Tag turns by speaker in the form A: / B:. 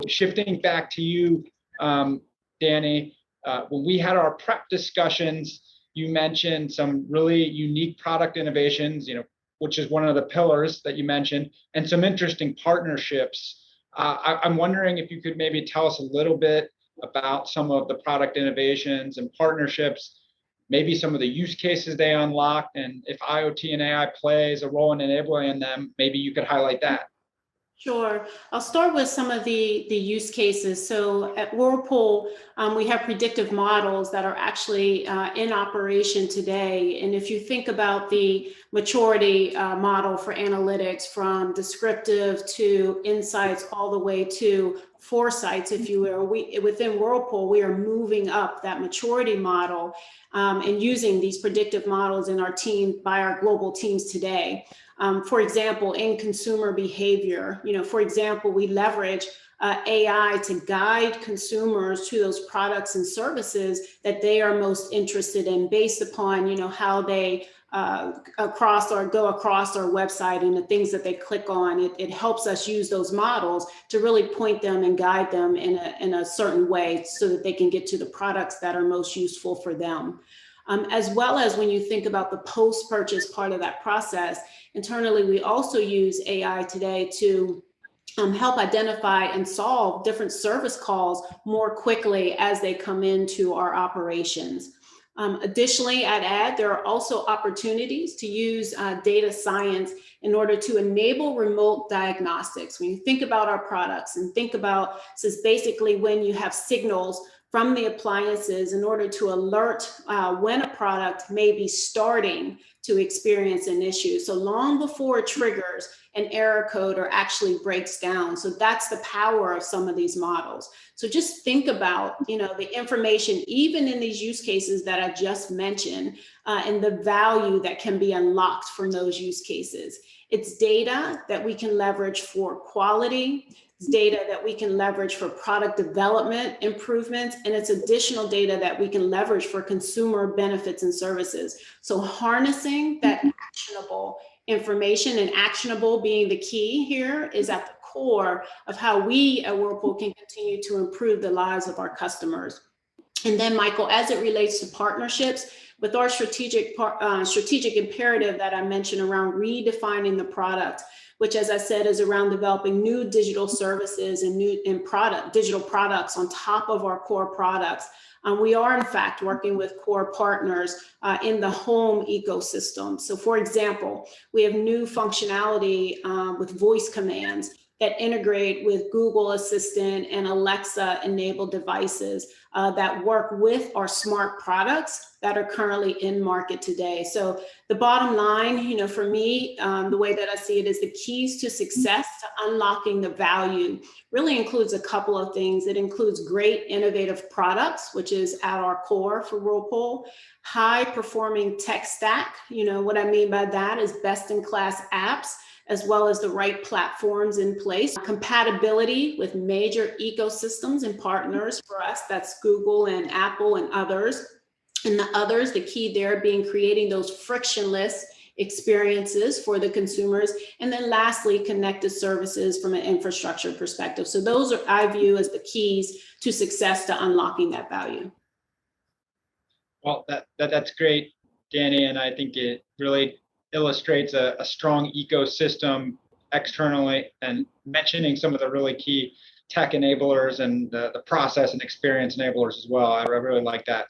A: shifting back to you, Danny, when we had our prep discussions, you mentioned some really unique product innovations, which is one of the pillars that you mentioned, and some interesting partnerships. I'm wondering if you could maybe tell us a little bit about some of the product innovations and partnerships, maybe some of the use cases they unlocked, and if IoT and AI plays a role in enabling them, maybe you could highlight that.
B: Sure. I'll start with some of the use cases. So at Whirlpool, we have predictive models that are actually in operation today. And if you think about the maturity model for analytics, from descriptive to insights all the way to foresights, if you will, within Whirlpool, we are moving up that maturity model and using these predictive models in our team by our global teams today. For example, in consumer behavior, for example, we leverage AI to guide consumers to those products and services that they are most interested in, based upon, how they go across our website and the things that they click on. It helps us use those models to really point them and guide them in a certain way so that they can get to the products that are most useful for them. As well as when you think about the post-purchase part of that process, internally, we also use AI today to help identify and solve different service calls more quickly as they come into our operations. Additionally, I'd add there are also opportunities to use data science in order to enable remote diagnostics. When you think about our products and think about, this is basically when you have signals from the appliances in order to alert when a product may be starting to experience an issue. So long before it triggers, an error code or actually breaks down. So that's the power of some of these models. So just think about, the information, even in these use cases that I just mentioned, and the value that can be unlocked from those use cases. It's data that we can leverage for quality. It's data that we can leverage for product development improvements, and it's additional data that we can leverage for consumer benefits and services. So harnessing that actionable information, and actionable being the key here, is at the core of how we at Whirlpool can continue to improve the lives of our customers. And then, Michael, as it relates to partnerships, with our strategic imperative that I mentioned around redefining the product, which, as I said, is around developing new digital services and digital products on top of our core products. We are, in fact, working with core partners in the home ecosystem. So, for example, we have new functionality with voice commands that integrate with Google Assistant and Alexa-enabled devices that work with our smart products that are currently in market today. So the bottom line, for me, the way that I see it is the keys to success to unlocking the value really includes a couple of things. It includes great innovative products, which is at our core for Whirlpool, high-performing tech stack. What I mean by that is best-in-class apps, as well as the right platforms in place, compatibility with major ecosystems and partners for us, that's Google and Apple and others. And the key there being creating those frictionless experiences for the consumers. And then lastly, connected services from an infrastructure perspective. So those are, I view, as the keys to success to unlocking that value.
A: Well, that's great, Danny, and I think it really illustrates a strong ecosystem externally, and mentioning some of the really key tech enablers and the process and experience enablers as well. I really like that.